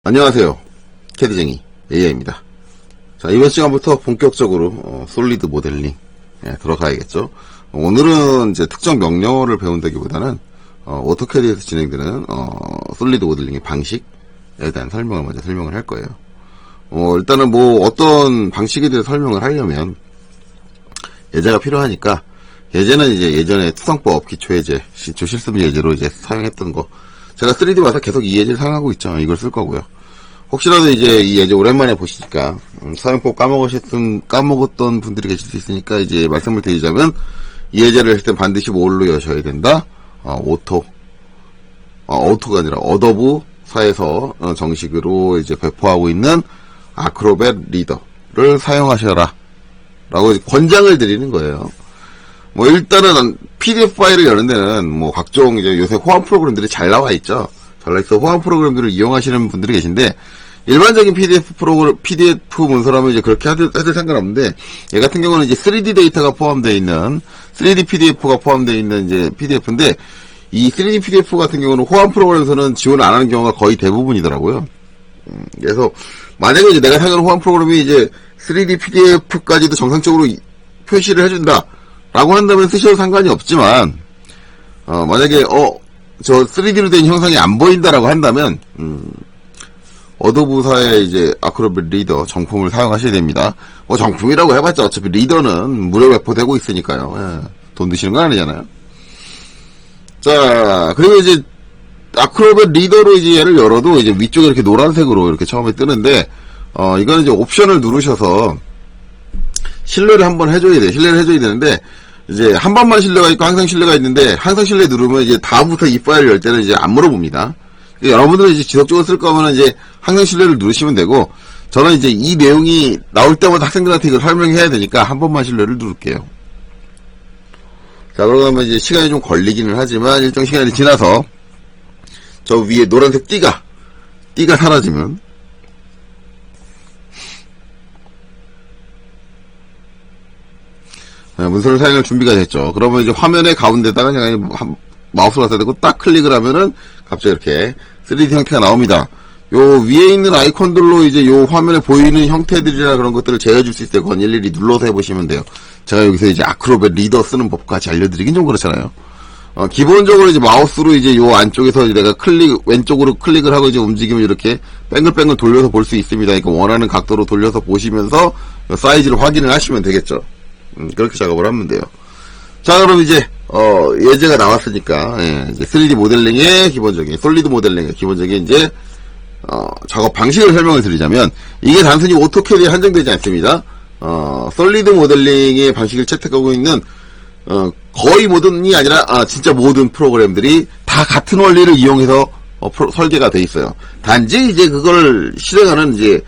안녕하세요. 캐디쟁이 AI입니다. 자, 이번 시간부터 본격적으로 솔리드 모델링 들어가야겠죠. 오늘은 이제 특정 명령어를 배운다기보다는 오토캐드에서 진행되는 솔리드 모델링의 방식에 대한 설명을 먼저 설명을 할 거예요. 일단은 뭐 어떤 방식에 대해서 설명을 하려면 예제가 필요하니까, 예제는 이제 예전에 투성법 기초예제, 기초실습 예제로 이제 사용했던 거, 제가 3D 와서 계속 이 예제를 사용하고 있죠. 이걸 쓸 거고요. 혹시라도 이제 이 예제 오랜만에 보시니까 사용법 까먹었던 분들이 계실 수 있으니까 이제 말씀을 드리자면, 이 예제를 할 때 반드시 뭘로 여셔야 된다? 오토가 아니라 어도브사에서 정식으로 이제 배포하고 있는 아크로벳 리더를 사용하셔라 라고 권장을 드리는 거예요. 뭐 일단은 PDF 파일을 여는 데는 뭐 각종 이제 요새 호환 프로그램들이 잘 나와 있죠. 잘 나와 있어 호환 프로그램들을 이용하시는 분들이 계신데, 일반적인 PDF 문서라면 이제 그렇게 해도 상관없는데, 얘 같은 경우는 이제 3D 데이터가 포함되어 있는 3D PDF가 포함되어 있는 이제 PDF인데, 이 3D PDF 같은 경우는 호환 프로그램에서는 지원 안 하는 경우가 거의 대부분이더라고요. 그래서 만약에 이제 내가 사용하는 호환 프로그램이 이제 3D PDF까지도 정상적으로 표시를 해준다 라고 한다면 쓰셔도 상관이 없지만, 만약에 저 3D로 된 형상이 안 보인다라고 한다면 어도브사의 이제 아크로벳 리더 정품을 사용하셔야 됩니다. 정품이라고 해봤자 어차피 리더는 무료 배포되고 있으니까요. 예, 돈 드시는 건 아니잖아요. 자, 그리고 이제 아크로벳 리더로 이제 얘를 열어도 이제 위쪽에 이렇게 노란색으로 이렇게 처음에 뜨는데, 이거는 이제 옵션을 누르셔서 신뢰를 한번 해줘야 돼요. 신뢰를 해줘야 되는데, 이제 한 번만 신뢰가 있고 항상 신뢰가 있는데, 항상 신뢰 누르면 이제 다음부터 이 파일을 열 때는 이제 안 물어봅니다. 여러분들은 이제 지속적으로 쓸 거면 이제 항상 신뢰를 누르시면 되고, 저는 이제 이 내용이 나올 때마다 학생들한테 이걸 설명해야 되니까 한 번만 신뢰를 누를게요. 자, 그러면 이제 시간이 좀 걸리기는 하지만 일정 시간이 지나서 저 위에 노란색 띠가 사라지면, 문서를 사용할 준비가 됐죠. 그러면 이제 화면의 가운데다가 그냥 마우스를 갖다 대고 딱 클릭을 하면은 갑자기 이렇게 3D 형태가 나옵니다. 요 위에 있는 아이콘들로 이제 요 화면에 보이는 형태들이나 그런 것들을 제어해줄 수 있어요. 그건 일일이 눌러서 해보시면 돼요. 제가 여기서 이제 아크로벳 리더 쓰는 법까지 알려드리긴 좀 그렇잖아요. 기본적으로 이제 마우스로 이제 요 안쪽에서 이제 내가 왼쪽으로 클릭을 하고 이제 움직이면 이렇게 뱅글뱅글 돌려서 볼 수 있습니다. 그러니까 원하는 각도로 돌려서 보시면서 사이즈를 확인을 하시면 되겠죠. 그렇게 작업을 하면 돼요. 자, 그럼 이제 예제가 나왔으니까, 이제 3D 모델링의 기본적인, 솔리드 모델링의 기본적인 이제 작업 방식을 설명을 드리자면, 이게 단순히 오토캐드에 한정되지 않습니다. 솔리드 모델링의 방식을 채택하고 있는 거의 모든이 아니라 진짜 모든 프로그램들이 다 같은 원리를 이용해서 설계가 돼 있어요. 단지 이제 그걸 실행하는 이제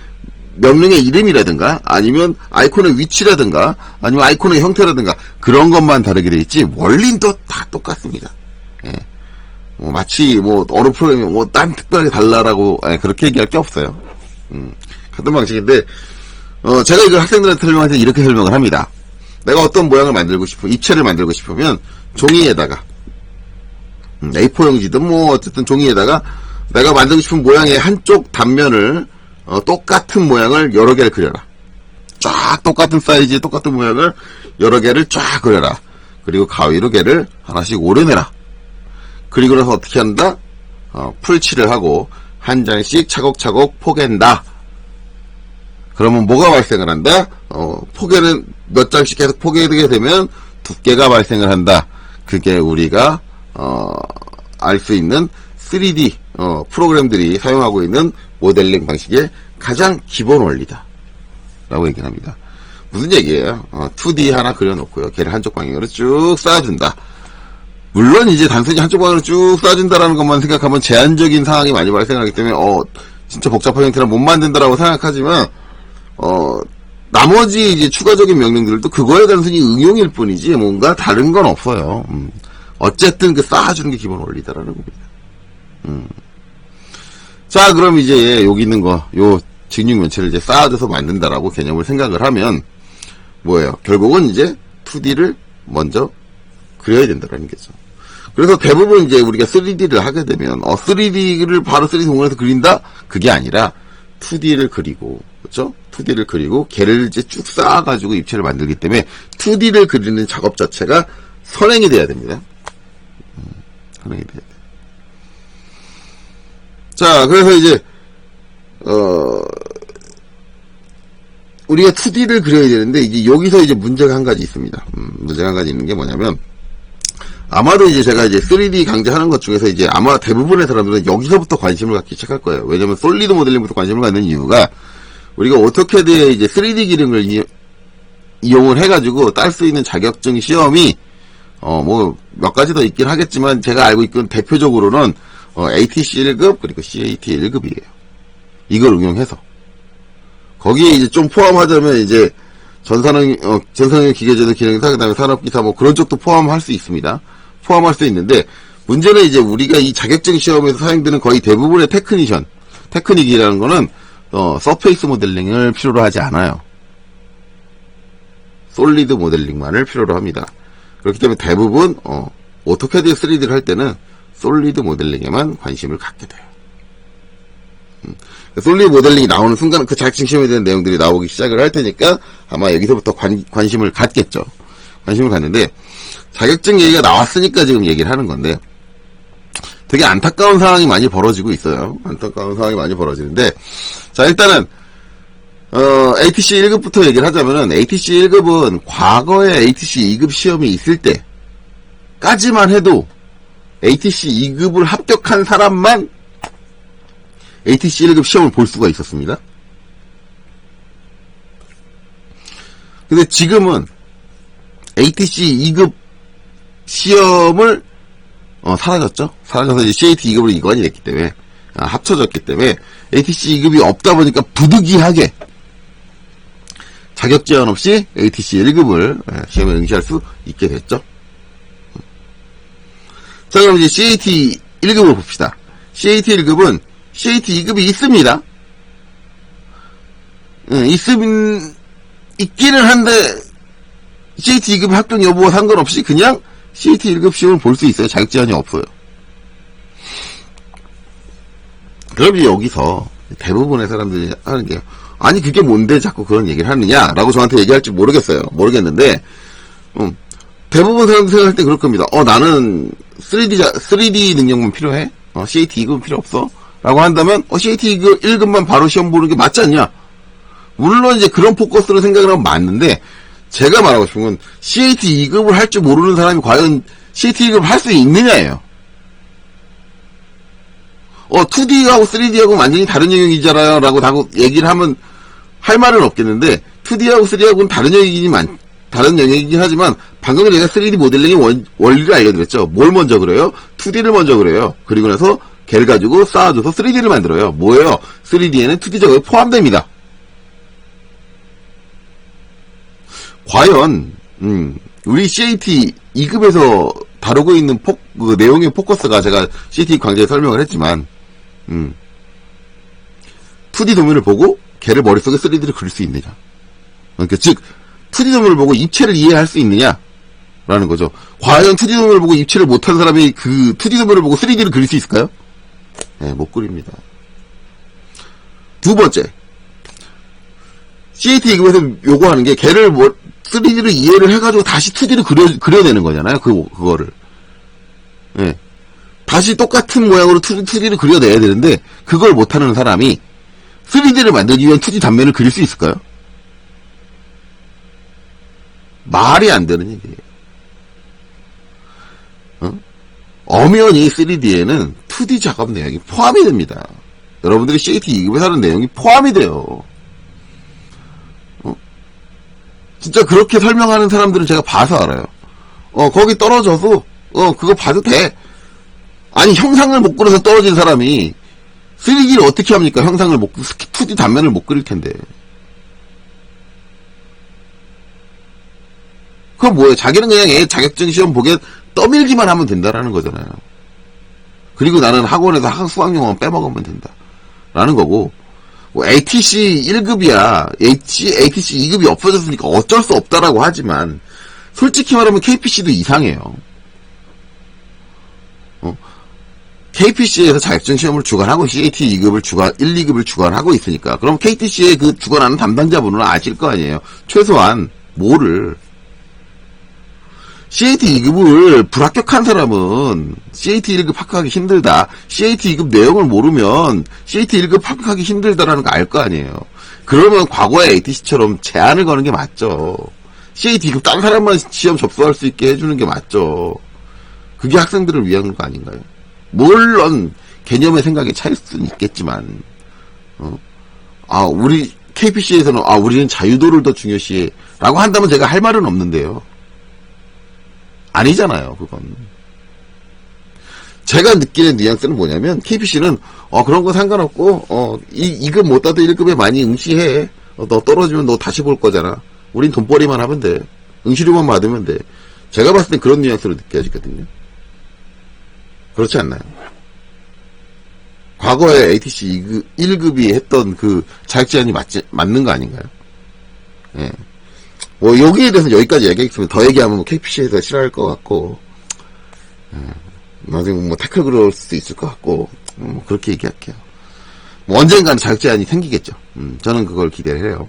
명령의 이름이라든가 아니면 아이콘의 위치라든가 아니면 아이콘의 형태라든가 그런 것만 다르게 돼 있지 원리는 또 다 똑같습니다. 예. 마치 어느 프로그램이 딴 특별하게 달라라고 그렇게 얘기할 게 없어요. 같은 방식인데, 제가 이걸 학생들한테 설명할 때 이렇게 설명을 합니다. 내가 어떤 모양을 만들고 싶으면, 입체를 만들고 싶으면 종이에다가 A4용지든 어쨌든 종이에다가 내가 만들고 싶은 모양의 한쪽 단면을 똑같은 모양을 여러 개를 그려라. 쫙 똑같은 사이즈의 똑같은 모양을 여러 개를 쫙 그려라. 그리고 가위로 걔를 하나씩 오려내라. 그리고 나서 어떻게 한다? 풀칠을 하고 한 장씩 차곡차곡 포갠다. 그러면 뭐가 발생을 한다? 포개는 몇 장씩 계속 포개게 되면 두께가 발생을 한다. 그게 우리가 알 수 있는 3D 프로그램들이 사용하고 있는 모델링 방식의 가장 기본 원리다 라고 얘기를 합니다. 무슨 얘기예요? 2D 하나 그려놓고요, 걔를 한쪽 방향으로 쭉 쌓아준다. 물론 이제 단순히 한쪽 방향으로 쭉 쌓아준다라는 것만 생각하면 제한적인 상황이 많이 발생하기 때문에 진짜 복잡한 형태를 못 만든다라고 생각하지만, 나머지 이제 추가적인 명령들도 그거에 단순히 응용일 뿐이지 뭔가 다른 건 없어요. 어쨌든 쌓아주는 게 기본 원리다라는 겁니다. 자, 그럼 이제 여기 있는 요 직육면체를 이제 쌓아줘서 만든다라고 개념을 생각을 하면 뭐예요? 결국은 이제 2D를 먼저 그려야 된다라는 거죠. 그래서 대부분 이제 우리가 3D를 하게 되면 3D를 바로 3D 동영상에서 그린다? 그게 아니라 2D를 그리고, 그렇죠? 2D를 그리고 걔를 이제 쭉 쌓아가지고 입체를 만들기 때문에 2D를 그리는 작업 자체가 선행이 돼야 됩니다. 선행이 돼야 돼. 자, 그래서 이제 우리가 2D를 그려야 되는데 이제 여기서 이제 문제가 한 가지 있습니다. 문제가 한 가지 있는 게 뭐냐면, 아마도 이제 제가 이제 3D 강좌하는 것 중에서 이제 아마 대부분의 사람들은 여기서부터 관심을 갖기 시작할 거예요. 왜냐면 솔리드 모델링부터 관심을 갖는 이유가, 우리가 오토캐드의 이제 3D 기능을 이용을 해가지고 딸 수 있는 자격증 시험이 뭐 몇 가지 더 있긴 하겠지만, 제가 알고 있건 대표적으로는 ATC 1급 그리고 CAT 1급이에요. 이걸 응용해서 거기에 이제 좀 포함하자면 이제 전산형 기계제도 기능사, 그 다음에 산업기사 뭐 그런 쪽도 포함할 수 있습니다. 포함할 수 있는데, 문제는 이제 우리가 이 자격증 시험에서 사용되는 거의 대부분의 테크닉이라는 거는 서페이스 모델링을 필요로 하지 않아요. 솔리드 모델링만을 필요로 합니다. 그렇기 때문에 대부분 오토캐드 3D를 할 때는 솔리드 모델링에만 관심을 갖게 돼요. 솔리드 모델링이 나오는 순간 그 자격증 시험에 대한 내용들이 나오기 시작을 할 테니까 아마 여기서부터 관심을 갖겠죠. 관심을 갖는데, 자격증 얘기가 나왔으니까 지금 얘기를 하는 건데, 되게 안타까운 상황이 많이 벌어지고 있어요. 안타까운 상황이 많이 벌어지는데, 자, 일단은 ATC 1급부터 얘기를 하자면은, ATC 1급은 과거에 ATC 2급 시험이 있을 때까지만 해도 ATC 2급을 합격한 사람만 ATC 1급 시험을 볼 수가 있었습니다. 근데 지금은 ATC 2급 시험을 사라졌죠. 사라져서 이제 CAT 2급으로 이관이 됐기 때문에, 합쳐졌기 때문에 ATC 2급이 없다 보니까 부득이하게 자격 제한 없이 ATC 1급을 시험에 응시할 수 있게 됐죠. 자, 그럼 이제 CAT 1급을 봅시다. CAT 1급은 CAT 2급이 있습니다. 있기는 한데, CAT 2급 합격 여부와 상관없이 그냥 CAT 1급 시험을 볼 수 있어요. 자격 제한이 없어요. 그럼 이제 여기서 대부분의 사람들이 하는 게, 아니 그게 뭔데 자꾸 그런 얘기를 하느냐라고 저한테 얘기할지 모르겠는데, 대부분 사람들 생각할 때 그럴 겁니다. 나는 3D 능력만 필요해? CAT 2급은 필요 없어? 라고 한다면, CAT 1급만 바로 시험 보는 게 맞지 않냐? 물론 이제 그런 포커스로 생각을 하면 맞는데, 제가 말하고 싶은 건 CAT 2급을 할 줄 모르는 사람이 과연 CAT 2급을 할 수 있느냐예요. 2D하고 3D하고 완전히 다른 영역이잖아요 라고 얘기를 하면 할 말은 없겠는데, 2D하고 3D하고는 다른 영역이긴 하지만, 방금 제가 3D 모델링의 원리를 알려드렸죠. 뭘 먼저 그래요? 2D를 먼저 그래요. 그리고 나서 걔를 가지고 쌓아줘서 3D를 만들어요. 뭐예요? 3D에는 2D 작업이 포함됩니다. 과연 우리 CAT 2급에서 다루고 있는 그 내용의 포커스가, 제가 CAT 강좌에 설명을 했지만, 2D 도면을 보고 걔를 머릿속에 3D를 그릴 수 있느냐. 그러니까 즉 2D 도면을 보고 입체를 이해할 수 있느냐라는 거죠. 과연 2D 도면을 보고 입체를 못한 사람이 그 2D 도면을 보고 3D를 그릴 수 있을까요? 네, 못 그립니다. 두 번째, CAT 2급에서 요구하는 게 걔를 3D를 이해를 해가지고 다시 2D를 그려내는 거잖아요. 그거를. 예. 다시 똑같은 모양으로 2D를 그려내야 되는데, 그걸 못하는 사람이 3D를 만들기 위한 2D 단면을 그릴 수 있을까요? 말이 안 되는 얘기예요. 엄연히 3D에는 2D 작업 내용이 포함이 됩니다. 여러분들이 CAT 2급에서 하는 내용이 포함이 돼요. 진짜 그렇게 설명하는 사람들은 제가 봐서 알아요. 거기 떨어져서, 그거 봐도 돼. 아니, 형상을 못 그려서 떨어진 사람이 3D를 어떻게 합니까? 형상을 2D 단면을 못 그릴 텐데. 그건 뭐예요? 자기는 그냥 자격증 시험 보게 떠밀기만 하면 된다라는 거잖아요. 그리고 나는 학원에서 수학용어만 빼먹으면 된다. 라는 거고, ATC 1급이야. ATC 2급이 없어졌으니까 어쩔 수 없다라고 하지만, 솔직히 말하면 KPC도 이상해요. KPC에서 자격증 시험을 주관하고 CAT 2급을 1, 2급을 주관하고 있으니까. 그럼 KTC의 그 주관하는 담당자분은 아실 거 아니에요. 최소한, 뭐를. CAT 2급을 불합격한 사람은 CAT 1급 합격하기 힘들다. CAT 2급 내용을 모르면 CAT 1급 합격하기 힘들다라는 거 알 거 아니에요. 그러면 과거의 ATC처럼 제한을 거는 게 맞죠. CAT 2급 딴 사람만 시험 접수할 수 있게 해주는 게 맞죠. 그게 학생들을 위한 거 아닌가요? 물론 개념의 생각이 차일 수는 있겠지만 우리 KPC에서는 우리는 자유도를 더 중요시해라고 한다면 제가 할 말은 없는데요. 아니잖아요, 그건. 제가 느끼는 뉘앙스는 뭐냐면 KPC는 그런 거 상관없고 2급 못 따도 1급에 많이 응시해. 너 떨어지면 너 다시 볼 거잖아. 우린 돈벌이만 하면 돼. 응시료만 받으면 돼. 제가 봤을 땐 그런 뉘앙스로 느껴지거든요. 그렇지 않나요? 과거에 ATC 1급이 했던 그 자격제한이 맞는 거 아닌가요? 예. 뭐, 여기에 대해서 여기까지 얘기했으면 더 얘기하면 KPC에서 싫어할 것 같고, 나중에 뭐 태클 그럴 수도 있을 것 같고, 그렇게 얘기할게요. 뭐, 언젠가는 자격제한이 생기겠죠. 저는 그걸 기대를 해요.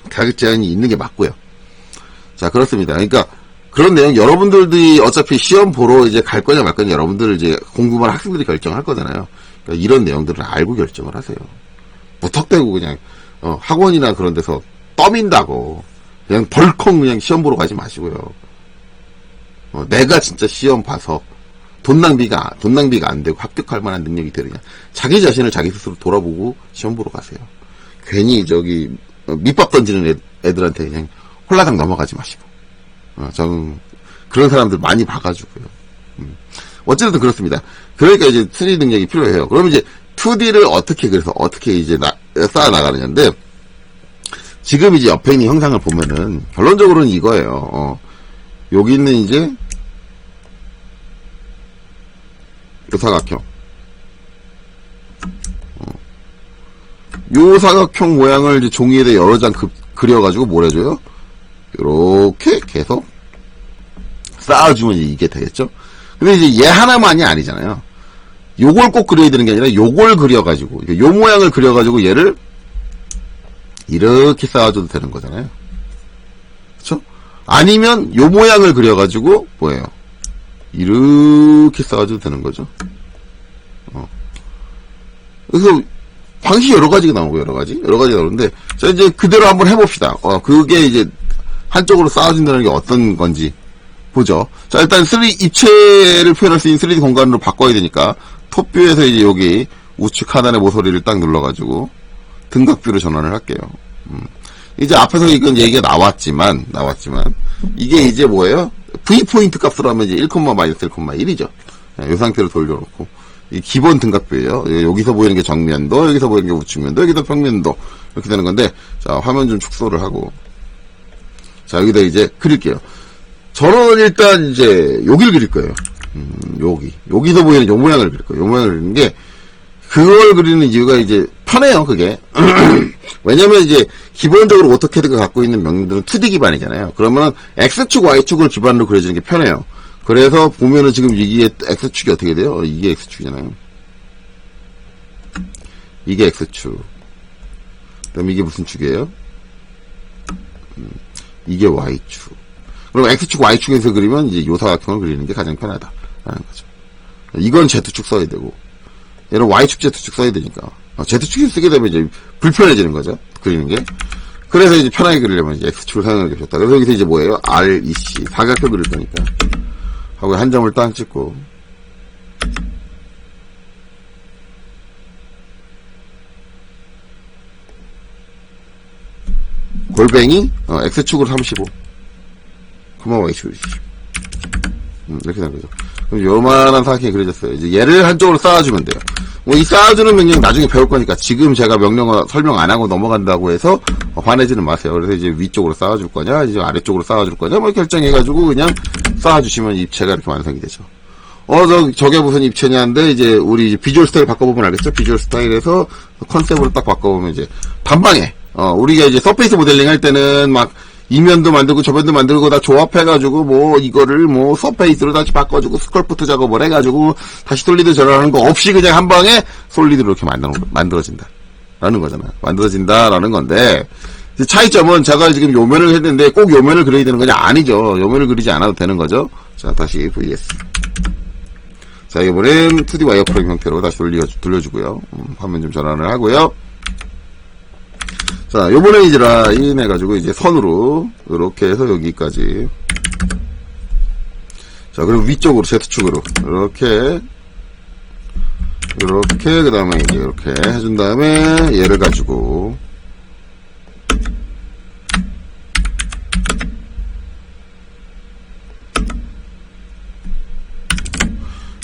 자격제한이 있는 게 맞고요. 자, 그렇습니다. 그러니까, 그런 내용, 여러분들이 어차피 시험 보러 이제 갈 거냐 말 거냐 여러분들 이제 공부만 학생들이 결정할 거잖아요. 그러니까 이런 내용들을 알고 결정을 하세요. 무턱대고 그냥, 학원이나 그런 데서 떠민다고, 그냥 벌컥 그냥 시험 보러 가지 마시고요. 내가 진짜 시험 봐서 돈 낭비가 안 되고 합격할 만한 능력이 되느냐. 자기 자신을 자기 스스로 돌아보고 시험 보러 가세요. 괜히 밑밥 던지는 애들한테 그냥 홀라당 넘어가지 마시고. 저는 그런 사람들 많이 봐가지고요. 어쨌든 그렇습니다. 그러니까 이제 3D 능력이 필요해요. 그럼 이제 2D를 어떻게 이제 쌓아 나가느냐인데, 지금 이제 옆에 있는 형상을 보면은 결론적으로는 이거예요. 여기 있는 이제 요 사각형, 요 사각형 모양을 이제 종이에다 여러 장 그려가지고 뭘 해줘요? 요렇게 계속 쌓아주면 이게 되겠죠? 근데 이제 얘 하나만이 아니잖아요. 요걸 꼭 그려야 되는 게 아니라 요걸 그려가지고, 요 모양을 그려가지고 얘를 이렇게 쌓아줘도 되는 거잖아요. 그쵸? 아니면 요 모양을 그려가지고 뭐예요? 이렇게 쌓아줘도 되는 거죠. 그래서 방식이 여러 가지가 나오고 여러 가지가 나오는데, 자 이제 그대로 한번 해봅시다. 그게 이제 한쪽으로 쌓아준다는 게 어떤 건지 보죠. 자 일단 입체를 표현할 수 있는 3D 공간으로 바꿔야 되니까 톱뷰에서 이제 여기 우측 하단의 모서리를 딱 눌러가지고 등각뷰로 전환을 할게요. 이제 앞에서 이건 얘기가 나왔지만 이게 이제 뭐예요? V포인트 값으로 하면 이제 1,-1,이죠. 이 상태로 돌려놓고 이 기본 등각뷰예요. 여기서 보이는 게 정면도, 여기서 보이는 게 우측면도, 여기서 평면도 이렇게 되는 건데, 자 화면 좀 축소를 하고, 자 여기다 이제 그릴게요. 저는 일단 이제 여기를 그릴 거예요. 여기서 보이는 요 모양을 그릴 거예요. 요 모양을 그리는 게, 그걸 그리는 이유가 이제 편해요, 그게. 왜냐면 이제 기본적으로 오토캐드가 갖고 있는 명령들은 2D 기반이잖아요. 그러면 X축, Y축을 기반으로 그려지는 게 편해요. 그래서 보면은 지금 이게 X축이 어떻게 돼요? 이게 X축이잖아요. 이게 X축. 그럼 이게 무슨 축이에요? 이게 Y축. 그럼 X축, Y축에서 그리면 이제 요 사각형을 그리는 게 가장 편하다라는 거죠. 이건 Z축 써야 되고, 얘는 Y축, Z축 써야 되니까. Z축을 쓰게 되면 이제 불편해지는 거죠. 그리는 게. 그래서 이제 편하게 그리려면 이제 X축을 사용하는 게 좋다. 그래서 여기서 이제 뭐예요? REC. 사각형 그릴 거니까. 하고 한 점을 딱 찍고. 골뱅이, X축으로 35. 그만 Y축으로 20. 이렇게 된 거죠. 그럼 요만한 사각형이 그려졌어요. 이제 얘를 한쪽으로 쌓아주면 돼요. 뭐 이 쌓아주는 명령 나중에 배울 거니까 지금 제가 명령어 설명 안 하고 넘어간다고 해서 화내지는 마세요. 그래서 이제 위쪽으로 쌓아줄 거냐, 이제 아래쪽으로 쌓아줄 거냐, 뭐 결정해가지고 그냥 쌓아주시면 입체가 이렇게 완성이 되죠. 저게 무슨 입체냐인데, 이제 우리 이제 비주얼 스타일 바꿔보면 알겠죠? 비주얼 스타일에서 컨셉으로 딱 바꿔보면 이제 단방에, 우리가 이제 서페이스 모델링 할 때는 막 이면도 만들고 저면도 만들고 다 조합해가지고 뭐 이거를 뭐 서페이스로 다시 바꿔주고 스컬프트 작업을 해가지고 다시 솔리드 전환하는 거 없이 그냥 한 방에 솔리드로 이렇게 만들어진다. 라는 거잖아. 만들어진다라는 건데, 차이점은 제가 지금 요면을 했는데 꼭 요면을 그려야 되는 거냐? 아니죠. 요면을 그리지 않아도 되는 거죠. 자, 다시 VS. 자, 이번엔 2D 와이어프레임 형태로 다시 돌려주고요. 화면 좀 전환을 하고요. 자, 요번에 이제 라인 해가지고 이제 선으로, 이렇게 해서 여기까지. 자, 그리고 위쪽으로, Z축으로. 이렇게, 그 다음에 이제 이렇게 해준 다음에 얘를 가지고,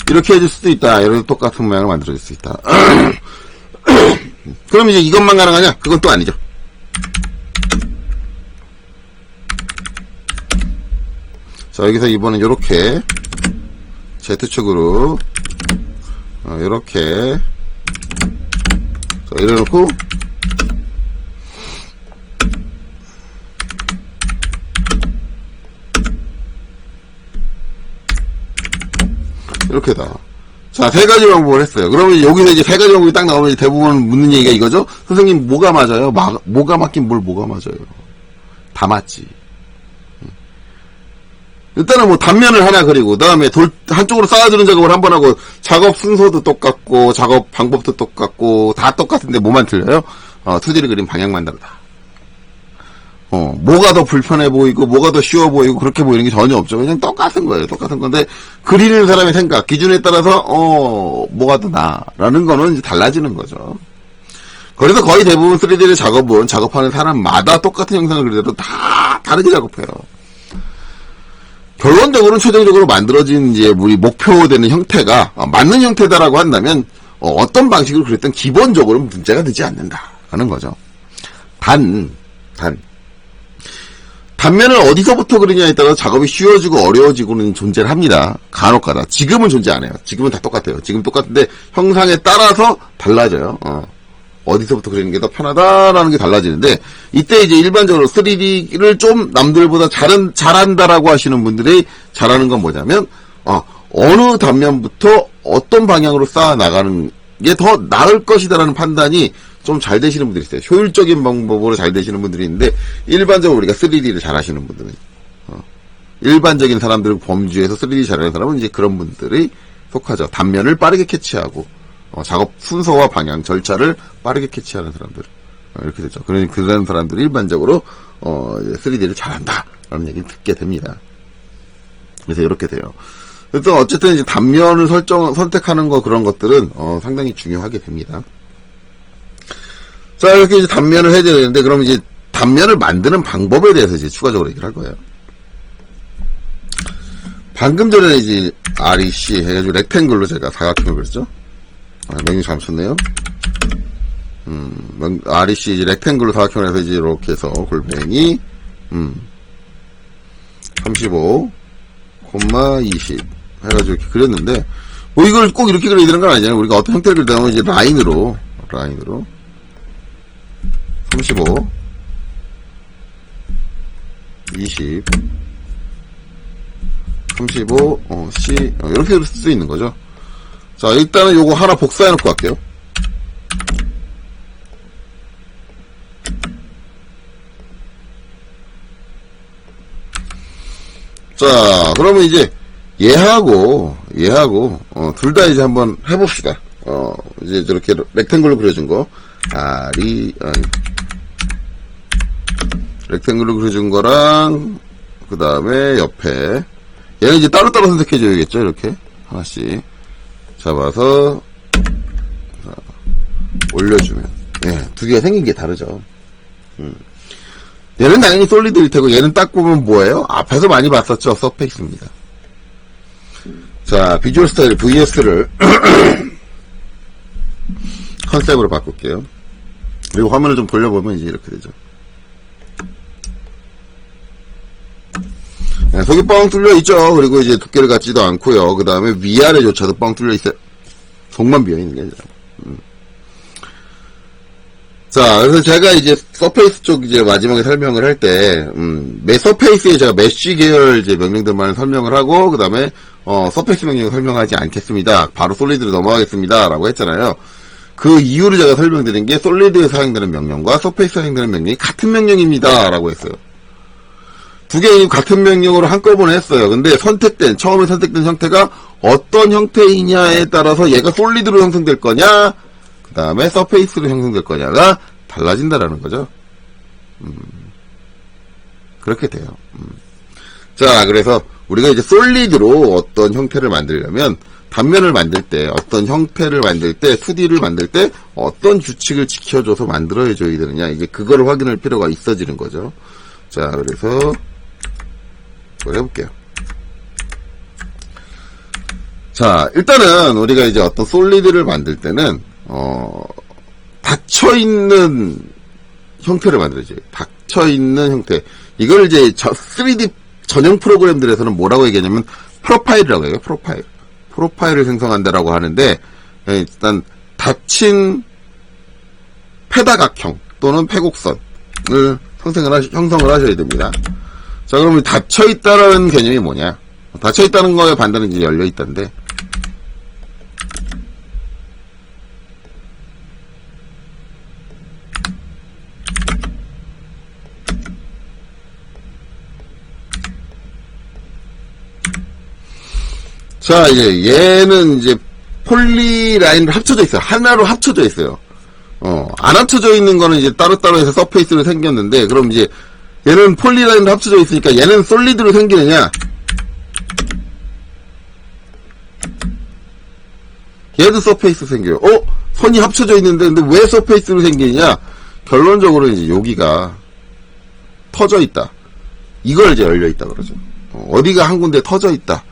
이렇게 해줄 수도 있다. 이런 똑같은 모양을 만들어줄 수 있다. 그럼 이제 이것만 가능하냐? 그건 또 아니죠. 자, 여기서 이번엔 요렇게 Z축으로 요렇게 자, 이래놓고 이렇게다. 자, 세 가지 방법을 했어요. 그러면 여기서 이제 세 가지 방법이 딱 나오면 대부분 묻는 얘기가 이거죠? 선생님, 뭐가 맞아요? 뭐가 맞긴 뭘 뭐가 맞아요? 다 맞지. 일단은 뭐 단면을 하나 그리고, 그 다음에 한쪽으로 쌓아주는 작업을 한 번 하고, 작업 순서도 똑같고, 작업 방법도 똑같고, 다 똑같은데 뭐만 틀려요? 2D를 그린 방향만 다르다. 뭐가 더 불편해 보이고, 뭐가 더 쉬워 보이고, 그렇게 보이는 게 전혀 없죠. 그냥 똑같은 거예요. 똑같은 건데, 그리는 사람의 생각, 기준에 따라서, 뭐가 더 나아라는 거는 이제 달라지는 거죠. 그래서 거의 대부분 3D를 작업하는 사람마다 똑같은 영상을 그리더라도 다 다르게 작업해요. 결론적으로는 최종적으로 만들어진 이제 우리 목표되는 형태가 맞는 형태다라고 한다면, 어떤 방식으로 그랬든 기본적으로 문제가 되지 않는다. 하는 거죠. 단면을 어디서부터 그리냐에 따라 작업이 쉬워지고 어려워지고는 존재를 합니다. 간혹가다. 지금은 존재 안 해요. 지금은 다 똑같아요. 지금 똑같은데 형상에 따라서 달라져요. 어디서부터 그리는 게 더 편하다라는 게 달라지는데, 이때 이제 일반적으로 3D를 좀 남들보다 잘한다라고 하시는 분들이 잘하는 건 뭐냐면, 어느 단면부터 어떤 방향으로 쌓아 나가는 게 더 나을 것이다라는 판단이 좀 잘 되시는 분들이 있어요. 효율적인 방법으로 잘 되시는 분들이 있는데, 일반적으로 우리가 3D를 잘 하시는 분들은, 일반적인 사람들 범주에서 3D 잘하는 사람은 이제 그런 분들이 속하죠. 단면을 빠르게 캐치하고, 작업 순서와 방향, 절차를 빠르게 캐치하는 사람들. 이렇게 되죠. 그런 사람들이 일반적으로, 3D를 잘한다. 라는 얘기를 듣게 됩니다. 그래서 이렇게 돼요. 그래서 어쨌든 이제 단면을 선택하는 거 그런 것들은, 상당히 중요하게 됩니다. 자, 이렇게 이제 단면을 해야 되는데, 그럼 이제 단면을 만드는 방법에 대해서 이제 추가적으로 얘기를 할 거예요. 방금 전에 이제 REC 해가지고 렉탱글로 제가 사각형을 그렸죠? 명령 잘못쳤네요. REC 이제 렉탱글로 사각형을 해서 이제 이렇게 해서 골뱅이, 35, 20 해가지고 이렇게 그렸는데, 뭐 이걸 꼭 이렇게 그려야 되는 건 아니잖아요. 우리가 어떤 형태를 그리다 보면 이제 라인으로, 35, 20, 35, C, 이렇게 쓸 수 있는 거죠. 자, 일단은 요거 하나 복사해 놓고 갈게요. 자, 그러면 이제 얘하고 둘 다 이제 한번 해봅시다. 이제 저렇게 렉탱글로 그려준 거, 렉탱글로 그려준 거랑 그 다음에 옆에 얘는 이제 따로따로 선택해 줘야겠죠. 이렇게 하나씩 잡아서 올려주면, 두 개가 생긴 게 다르죠. 얘는 당연히 솔리드일 테고, 얘는 딱 보면 뭐예요? 앞에서 많이 봤었죠. 서페이스입니다. 자, 비주얼 스타일 VS를 컨셉으로 바꿀게요. 그리고 화면을 좀 돌려보면 이제 이렇게 되죠. 속이 뻥 뚫려 있죠. 그리고 이제 두께를 갖지도 않고요. 그 다음에 위아래조차도 뻥 뚫려 있어요. 속만 비어 있는 게 아니라. 자, 그래서 제가 이제 서페이스 쪽 이제 마지막에 설명을 할 때, 서페이스에 제가 메쉬 계열 이제 명령들만 설명을 하고, 그 다음에, 서페이스 명령을 설명하지 않겠습니다. 바로 솔리드로 넘어가겠습니다. 라고 했잖아요. 그 이유를 제가 설명드린 게 솔리드에 사용되는 명령과 서페이스에 사용되는 명령이 같은 명령입니다. 라고 했어요. 두 개의 같은 명령으로 한꺼번에 했어요. 근데 처음에 선택된 형태가 어떤 형태이냐에 따라서 얘가 솔리드로 형성될 거냐, 그 다음에 서페이스로 형성될 거냐가 달라진다라는 거죠. 그렇게 돼요. 자, 그래서 우리가 이제 솔리드로 어떤 형태를 만들려면 단면을 만들 때, 어떤 형태를 만들 때, 2D를 만들 때 어떤 규칙을 지켜줘서 만들어줘야 되느냐, 이제 그거를 확인할 필요가 있어지는 거죠. 자, 그래서 이걸 해볼게요. 자, 일단은 우리가 이제 어떤 솔리드를 만들 때는 닫혀있는 형태를 만들어줘요. 닫혀있는 형태. 이걸 이제 3D 전용 프로그램들에서는 뭐라고 얘기하냐면 프로파일이라고 해요. 프로파일을 생성한다라고 하는데, 일단 닫힌 페다각형 또는 패곡선을 형성을 하셔야 됩니다. 자, 그러면 닫혀있다라는 개념이 뭐냐? 닫혀있다는 거에 반대는 이제 열려있다인데, 자, 이제 얘는 이제 폴리라인으로 합쳐져 있어요. 하나로 합쳐져 있어요. 안 합쳐져 있는 거는 이제 따로따로 해서 서페이스로 생겼는데, 그럼 이제 얘는 폴리라인으로 합쳐져 있으니까 얘는 솔리드로 생기느냐? 얘도 서페이스 생겨요. 선이 합쳐져 있는데, 근데 왜 서페이스로 생기느냐? 결론적으로 이제 여기가 터져 있다. 이걸 이제 열려 있다 그러죠. 어디가 한 군데 터져 있다.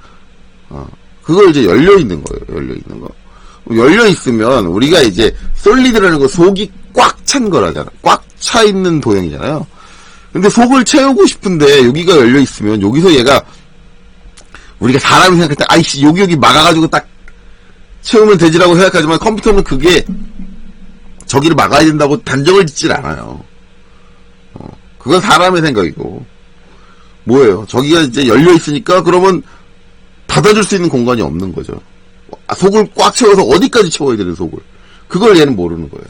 그걸 이제 열려 있는 거예요. 열려 있는 거. 열려 있으면 우리가 이제 솔리드라는 거 속이 꽉 찬 거라잖아. 꽉 차 있는 도형이잖아요. 근데 속을 채우고 싶은데 여기가 열려 있으면 여기서 얘가 우리가 사람이 생각할 때 아이씨 여기 막아가지고 딱 채우면 되지라고 생각하지만 컴퓨터는 그게 저기를 막아야 된다고 단정을 짓질 않아요. 그건 사람의 생각이고 뭐예요? 저기가 이제 열려 있으니까 그러면 닫아줄 수 있는 공간이 없는 거죠. 속을 꽉 채워서 어디까지 채워야 되는 속을. 그걸 얘는 모르는 거예요.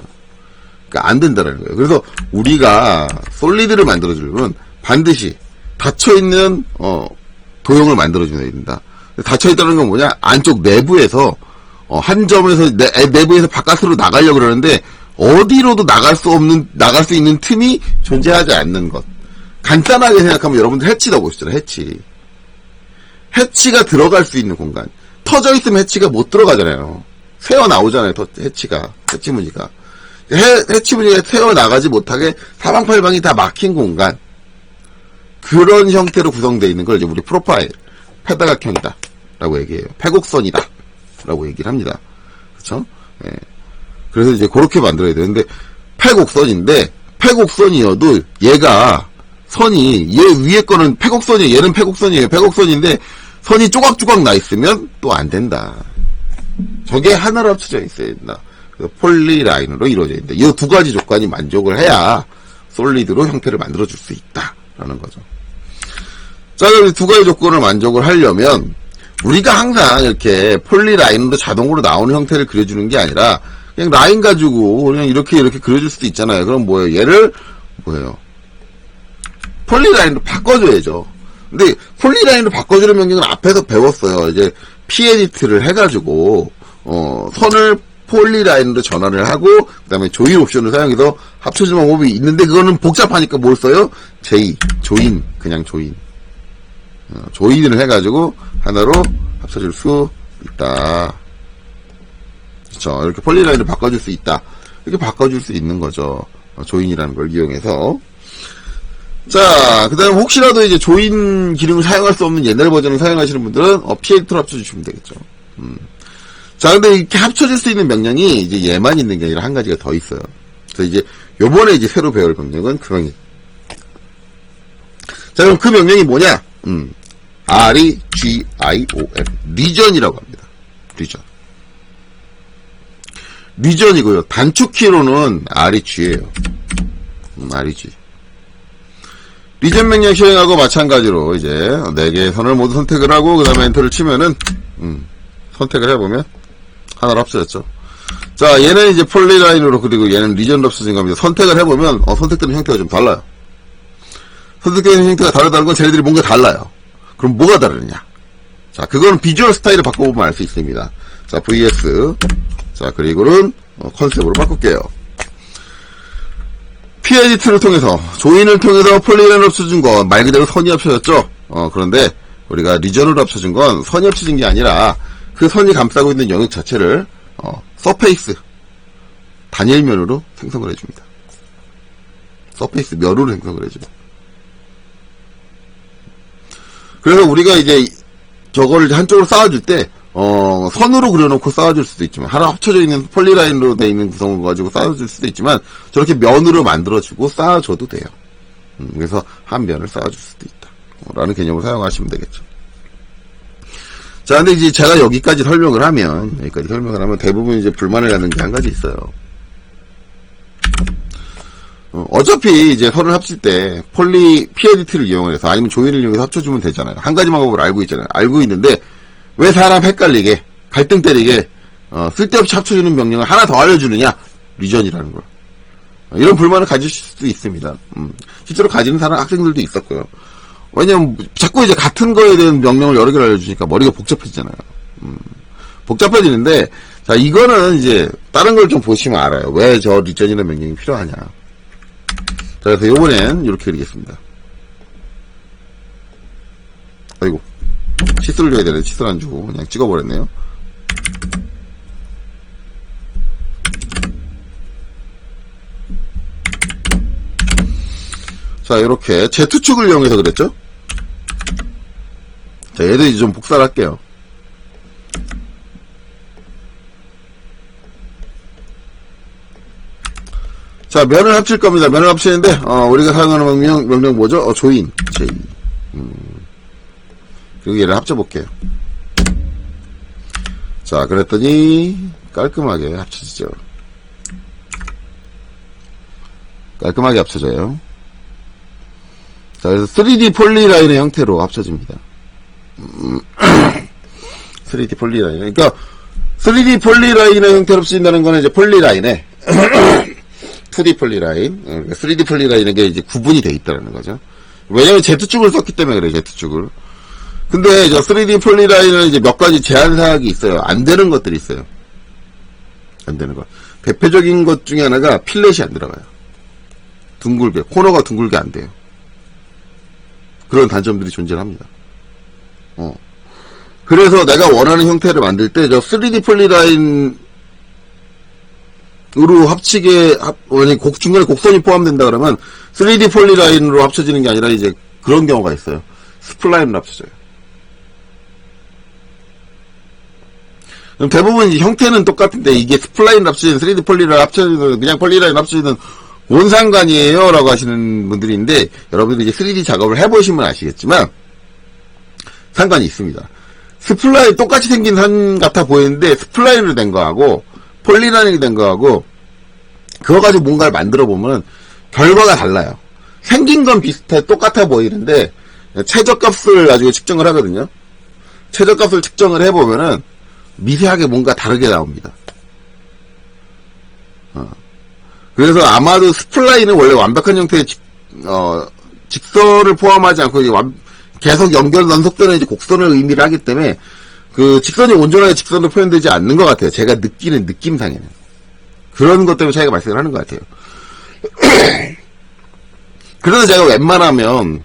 그러니까 안 된다라는 거예요. 그래서 우리가 솔리드를 만들어주려면 반드시 닫혀있는, 도형을 만들어줘야 된다. 닫혀있다는 건 뭐냐? 안쪽 내부에서, 한 점에서, 내부에서 바깥으로 나가려고 그러는데, 어디로도 나갈 수 있는 틈이 존재하지 않는 것. 간단하게 생각하면 여러분들 해치다 보시잖아요, 해치. 해치가 들어갈 수 있는 공간. 터져 있으면 해치가 못 들어가잖아요. 새어 나오잖아요, 해치가. 해치 무늬가. 해치 무늬가 새어 나가지 못하게 사방팔방이 다 막힌 공간. 그런 형태로 구성되어 있는 걸 이제 우리 프로파일, 페다각형이다. 라고 얘기해요. 패곡선이다. 라고 얘기를 합니다. 그쵸? 예. 그래서 이제 그렇게 만들어야 되는데, 패곡선인데, 패곡선이어도 얘가 선이 얘 위에 거는 패곡선이에요. 얘는 패곡선이에요. 패곡선인데 선이 조각조각 나 있으면 또 안 된다. 저게 하나로 합쳐져 있어야 된다. 그래서 폴리라인으로 이루어져 있다. 이 두 가지 조건이 만족을 해야 솔리드로 형태를 만들어줄 수 있다라는 거죠. 자, 그럼 두 가지 조건을 만족을 하려면 우리가 항상 이렇게 폴리라인으로 자동으로 나오는 형태를 그려주는 게 아니라 그냥 라인 가지고 그냥 이렇게 그려줄 수도 있잖아요. 그럼 뭐예요? 얘를 뭐예요? 폴리라인으로 바꿔줘야죠. 근데 폴리라인으로 바꿔주는 명령은 앞에서 배웠어요. 이제 pEdit를 해가지고 선을 폴리라인으로 전환을 하고 그 다음에 조인 옵션을 사용해서 합쳐주는 방법이 있는데 그거는 복잡하니까 뭘 써요? 조인 그냥 조인 조인을 해가지고 하나로 합쳐줄 수 있다. 그렇죠. 이렇게 폴리라인을 바꿔줄 수 있다. 이렇게 바꿔줄 수 있는 거죠. 조인이라는 걸 이용해서. 자, 그 다음에 혹시라도 이제 조인 기능을 사용할 수 없는 옛날 버전을 사용하시는 분들은 pEdit로 합쳐주시면 되겠죠. 자, 근데 이렇게 합쳐줄 수 있는 명령이 이제 얘만 있는 게 아니라 한 가지가 더 있어요. 그래서 이제 요번에 이제 새로 배울 명령은 그 명령. 자, 그럼 그 명령이 뭐냐? region. region이라고 합니다. region. 리전이고요. 단축키로는 REG예요. REG. 리전 명령 실행하고 마찬가지로 이제 4개의 선을 모두 선택을 하고 그 다음에 엔터를 치면은 선택을 해보면 하나로 합쳐졌죠. 자, 얘는 이제 폴리라인으로, 그리고 얘는 리전으로 합쳐진 겁니다. 선택을 해보면 선택되는 형태가 좀 달라요. 선택되는 형태가 다르다는 건 쟤네들이 뭔가 달라요. 그럼 뭐가 다르냐? 자, 그거는 비주얼 스타일을 바꿔보면 알 수 있습니다. 자, VS. 자, 그리고는 컨셉으로 바꿀게요. PEDIT를 통해서, 조인을 통해서 폴리라인을 합쳐준 건 말 그대로 선이 합쳐졌죠? 그런데 우리가 리전으로 합쳐준 건 선이 합쳐진 게 아니라 그 선이 감싸고 있는 영역 자체를 서페이스, 단일면으로 생성을 해줍니다. 서페이스 면으로 생성을 해줍니다. 그래서 우리가 이제 저거를 한쪽으로 쌓아줄 때, 선으로 그려놓고 쌓아줄 수도 있지만, 하나 합쳐져 있는 폴리라인으로 되어 있는 구성을 가지고 쌓아줄 수도 있지만, 저렇게 면으로 만들어주고 쌓아줘도 돼요. 그래서 한 면을 쌓아줄 수도 있다. 라는 개념을 사용하시면 되겠죠. 자, 근데 이제 제가 여기까지 설명을 하면 대부분 이제 불만을 갖는 게 한 가지 있어요. 어차피 이제 선을 합칠 때 PEDIT를 이용해서 아니면 조인을 이용해서 합쳐주면 되잖아요. 한 가지 방법을 알고 있잖아요. 알고 있는데 왜 사람 헷갈리게 갈등 때리게 쓸데없이 합쳐주는 명령을 하나 더 알려주느냐? 리전이라는 걸. 이런 불만을 가지실 수도 있습니다. 실제로 가지는 사람 학생들도 있었고요. 왜냐면 자꾸 이제 같은 거에 대한 명령을 여러 개를 알려주니까 머리가 복잡해지잖아요. 복잡해지는데 자, 이거는 이제 다른 걸 좀 보시면 알아요. 왜 저 리전이라는 명령이 필요하냐. 자, 그래서 요번엔 이렇게 그리겠습니다. 아이고, 치수를 줘야 되네. 치수를 안 주고 그냥 찍어버렸네요. 자, 이렇게 Z축을 이용해서 그랬죠? 자, 얘도 이제 좀 복사를 할게요. 자, 면을 합칠 겁니다. 면을 합치는데, 우리가 사용하는 명령 뭐죠? 조인. J. 그리고 얘를 합쳐볼게요. 자, 그랬더니, 깔끔하게 합쳐지죠. 깔끔하게 합쳐져요. 자, 그래서 3D 폴리라인의 형태로 합쳐집니다. 3D 폴리라인. 그러니까, 3D 폴리라인의 형태로 합쳐진다는 거는 이제 폴리라인에, 2D 폴리라인, 3D 폴리라인에게 이제 구분이 되어 있다는 거죠. 왜냐면 Z축을 썼기 때문에 그래요, Z축을. 근데 저 3D 폴리라인은 이제 몇 가지 제한 사항이 있어요. 안 되는 것들이 있어요. 안 되는 것. 대표적인 것 중에 하나가 필렛이 안 들어가요. 둥글게, 코너가 둥글게 안 돼요. 그런 단점들이 존재합니다. 그래서 내가 원하는 형태를 만들 때 저 3D 폴리라인 으로 합치게, 중간에 곡선이 포함된다 그러면 3D 폴리라인으로 합쳐지는 게 아니라 이제 그런 경우가 있어요. 스플라인으로 합쳐져요. 그럼 대부분 형태는 똑같은데 이게 스플라인으로 합쳐지는 3D 폴리라인 합쳐지는 그냥 폴리라인 합쳐지는 뭔 상관이에요? 라고 하시는 분들이 있는데 여러분들이 이제 3D 작업을 해보시면 아시겠지만 상관이 있습니다. 스플라인 똑같이 생긴 선 같아 보이는데 스플라인으로 된 거하고 폴리라인이 된 거하고 그거 가지고 뭔가를 만들어 보면 결과가 달라요. 생긴 건 비슷해 똑같아 보이는데 최저값을 가지고 측정을 하거든요. 최저값을 측정을 해보면은 미세하게 뭔가 다르게 나옵니다. 그래서 아마도 스플라인은 원래 완벽한 형태의 직선을 포함하지 않고 계속 연속되는 이제 곡선을 의미를 하기 때문에 그 직선이 온전하게 직선으로 표현되지 않는 것 같아요. 제가 느끼는 느낌상에는. 그런 것 때문에 차이가 발생을 하는 것 같아요. 그래서 제가 웬만하면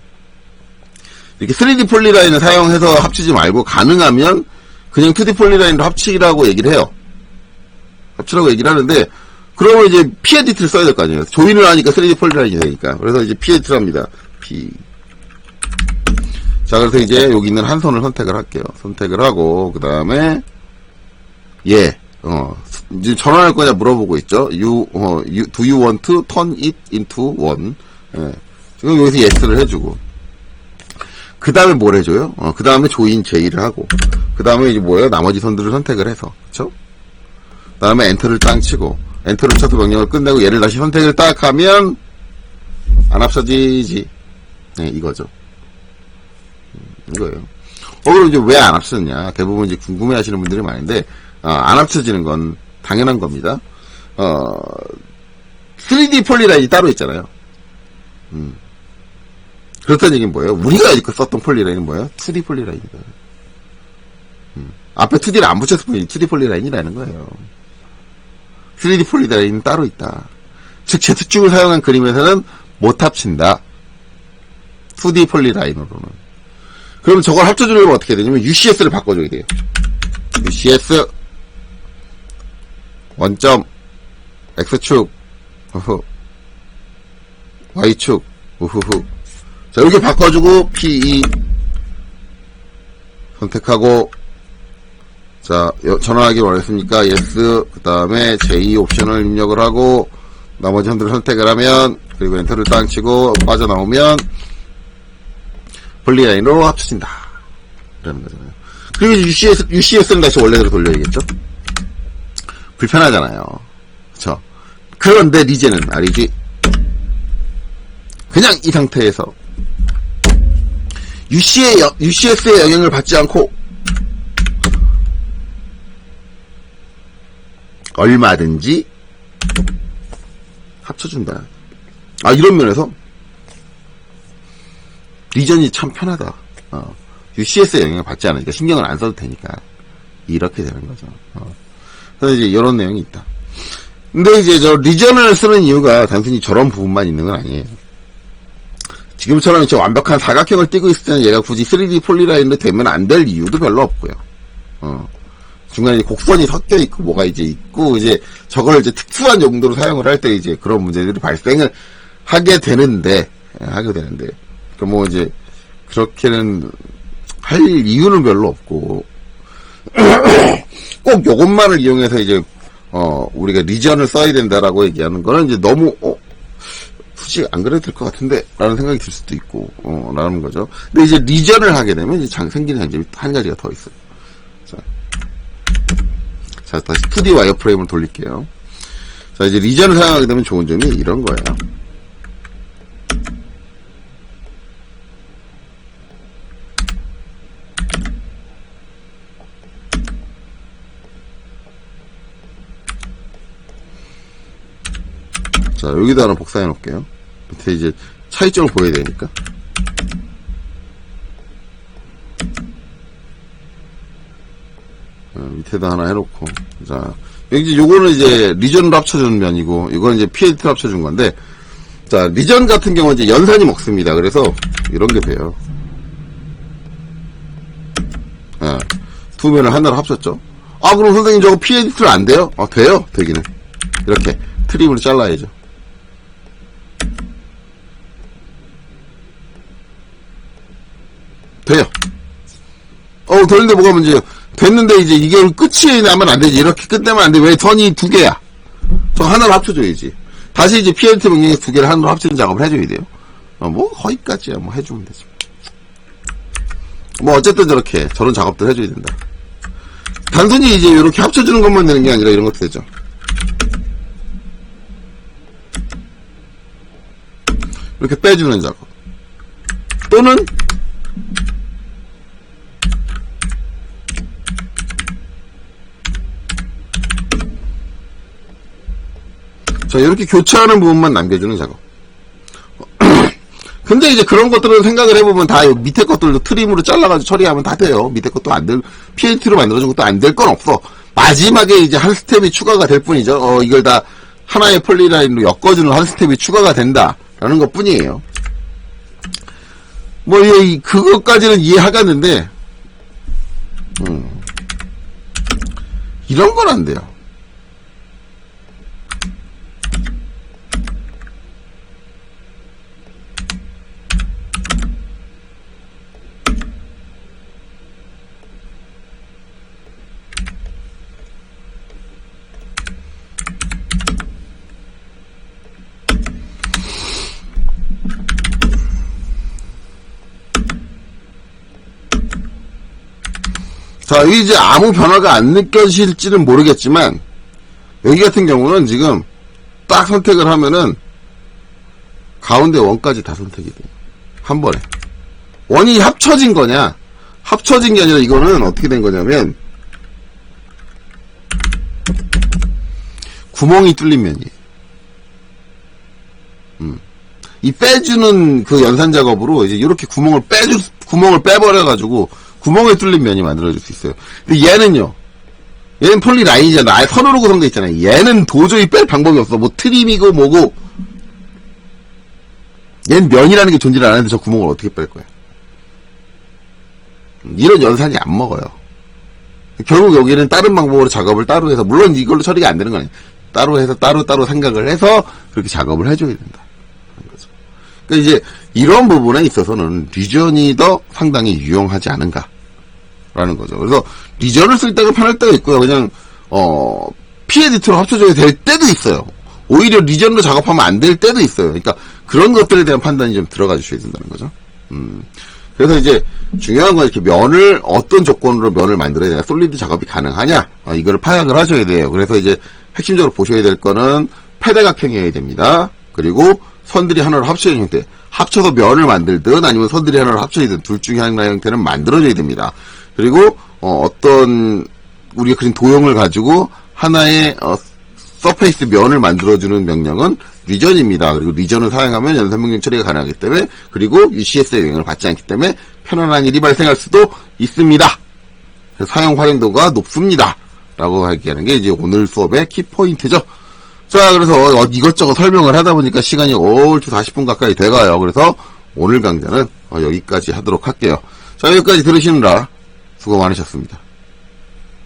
이렇게 3D 폴리라인을 사용해서 합치지 말고 가능하면 그냥 2D 폴리라인으로 합치라고 얘기를 해요. 합치라고 얘기를 하는데 그러면 이제 PEDIT를 써야 될 거 아니에요. 조인을 하니까 3D 폴리라인이 되니까. 그래서 이제 PEDIT를 합니다. 자, 그래서 이제 여기 있는 한 선을 선택을 할게요. 선택을 하고, 그 다음에, 이제 전환할 거냐 물어보고 있죠. do you want to turn it into one? 예. 지금 여기서 yes를 해주고. 그 다음에 뭘 해줘요? 그 다음에 조인 J를 하고. 그 다음에 이제 뭐예요? 나머지 선들을 선택을 해서. 그쵸? 그 다음에 엔터를 땅 치고, 엔터를 쳐서 명령을 끝내고 얘를 다시 선택을 딱 하면, 안 합쳐지지. 네, 이거죠. 이거예요. 그럼 이제 왜 안 합쳐졌냐? 대부분 이제 궁금해 하시는 분들이 많은데, 안 합쳐지는 건 당연한 겁니다. 3D 폴리라인이 따로 있잖아요. 그렇다는 얘기는 뭐예요? 우리가 이렇게 썼던 폴리라인은 뭐예요? 2D 폴리라인이다. 앞에 2D를 안 붙였을 뿐이지 2D 폴리라인이라는 거예요. 3D 폴리라인은 따로 있다. 즉, Z축을 사용한 그림에서는 못 합친다. 2D 폴리라인으로는. 그러면 저걸 합쳐주려면 어떻게 해야 되냐면 UCS를 바꿔줘야 돼요. UCS 원점 X축 Y축 우후후. 자, 이렇게 바꿔주고 PE 선택하고, 자, 전환하기 원했습니까? yes. 그 다음에 제2 옵션을 입력을 하고 나머지 선들을 선택을 하면, 그리고 엔터를 땅 치고 빠져나오면 폴리라인으로 합쳐진다 라는 거잖아요. 그리고 UCS는 다시 원래대로 돌려야겠죠? 불편하잖아요. 그쵸? 그런데 리젠은 알이지? 그냥 이 상태에서 UCS의 영향을 받지 않고 얼마든지 합쳐준다. 이런 면에서 리전이 참 편하다. UCS의 영향을 받지 않으니까 신경을 안 써도 되니까 이렇게 되는 거죠. 그래서 이제 이런 내용이 있다. 근데 이제 저 리전을 쓰는 이유가 단순히 저런 부분만 있는 건 아니에요. 지금처럼 이제 완벽한 사각형을 띄고 있을 때는 얘가 굳이 3D 폴리라인으로 되면 안 될 이유도 별로 없고요. 중간에 곡선이 섞여 있고 뭐가 이제 있고 이제 저걸 이제 특수한 용도로 사용을 할 때 이제 그런 문제들이 발생을 하게 되는데 그 뭐 이제 그렇게는 할 이유는 별로 없고 꼭 요것만을 이용해서 이제 우리가 리전을 써야 된다라고 얘기하는 거는 이제 너무 굳이 안 그래도 될 것 같은데 라는 생각이 들 수도 있고 라는 거죠. 근데 이제 리전을 하게 되면 이제 생기는 장점이 한 가지가 더 있어요. 자, 다시 2D 와이어프레임을 돌릴게요. 자, 이제 리전을 사용하게 되면 좋은 점이 이런 거예요. 자, 여기다 하나 복사해 놓을게요. 밑에 이제 차이점을 보여야 되니까. 밑에다 하나 해놓고. 자, 여기 요거는 이제 리전으로 합쳐준 면이고, 이건 이제 PLT로 합쳐준 건데, 자, 리전 같은 경우는 이제 연산이 먹습니다. 그래서 이런 게 돼요. 두 면을 하나로 합쳤죠. 그럼 선생님 저거 PLT로 안 돼요? 돼요. 되기는. 이렇게 트림으로 잘라야죠. 돼요. 되는데 뭐가 문제예요? 됐는데 이제 이게 끝이 나면 안 되지. 이렇게 끝내면 안 돼. 왜 선이 두 개야? 저 하나로 합쳐줘야지. 다시 이제 PLT 명령에서 두 개를 하나로 합치는 작업을 해줘야 돼요. 뭐 거기까지야. 뭐 해주면 되지. 뭐 어쨌든 저런 작업들 해줘야 된다. 단순히 이제 이렇게 합쳐주는 것만 되는 게 아니라 이런 것도 되죠. 이렇게 빼주는 작업. 또는 자, 이렇게 교체하는 부분만 남겨주는 작업. 근데 이제 그런 것들은 생각을 해보면 다 밑에 것들도 트림으로 잘라가지고 처리하면 다 돼요. 밑에 것도 안 될, PLT로 만들어준 것도 안 될 건 없어. 마지막에 이제 한 스텝이 추가가 될 뿐이죠. 이걸 다 하나의 폴리라인으로 엮어주는 한 스텝이 추가가 된다라는 것 뿐이에요. 뭐, 그것까지는 이해하겠는데, 이런 건 안 돼요. 자, 여기 이제 아무 변화가 안 느껴질지는 모르겠지만, 여기 같은 경우는 지금 딱 선택을 하면은 가운데 원까지 다 선택이 돼요. 한 번에. 원이 합쳐진 거냐? 합쳐진 게 아니라 이거는 어떻게 된 거냐면 구멍이 뚫린 면이에요. 이 빼주는 그 연산 작업으로 이제 이렇게 구멍을 빼버려가지고 구멍에 뚫린 면이 만들어질 수 있어요. 근데 얘는요. 얘는 폴리라인이잖아. 아예 선으로 구성돼 있잖아요. 얘는 도저히 뺄 방법이 없어. 뭐 트림이고 뭐고. 얘는 면이라는 게 존재를 안 하는데 저 구멍을 어떻게 뺄 거야. 이런 연산이 안 먹어요. 결국 여기는 다른 방법으로 작업을 따로 해서, 물론 이걸로 처리가 안 되는 거 아니에요. 따로 해서 따로 생각을 해서 그렇게 작업을 해줘야 된다. 그러니까 이제 이런 부분에 있어서는 리전이 더 상당히 유용하지 않은가라는 거죠. 그래서 리전을 쓸 때가 편할 때가 있고요. 그냥 P-에디터로 합쳐줘야 될 때도 있어요. 오히려 리전으로 작업하면 안 될 때도 있어요. 그러니까 그런 것들에 대한 판단이 좀 들어가 주셔야 된다는 거죠. 그래서 이제 중요한 건 이렇게 면을 어떤 조건으로 면을 만들어야 되나, 솔리드 작업이 가능하냐, 이거를 파악을 하셔야 돼요. 그래서 이제 핵심적으로 보셔야 될 거는 패대각형이어야 됩니다. 그리고 선들이 하나로 합쳐진 형태, 합쳐서 면을 만들든 아니면 선들이 하나로 합쳐지든 둘 중에 하나의 형태는 만들어져야 됩니다. 그리고 어떤 우리가 그린 도형을 가지고 하나의 서페이스 면을 만들어주는 명령은 리전입니다. 그리고 리전을 사용하면 연산명령 처리가 가능하기 때문에, 그리고 UCS의 영향을 받지 않기 때문에 편안한 일이 발생할 수도 있습니다. 사용 활용도가 높습니다. 라고 얘기하는 게 이제 오늘 수업의 키포인트죠. 자, 그래서 이것저것 설명을 하다 보니까 시간이 얼추 40분 가까이 돼가요. 그래서 오늘 강좌는 여기까지 하도록 할게요. 자, 여기까지 들으시느라 수고 많으셨습니다.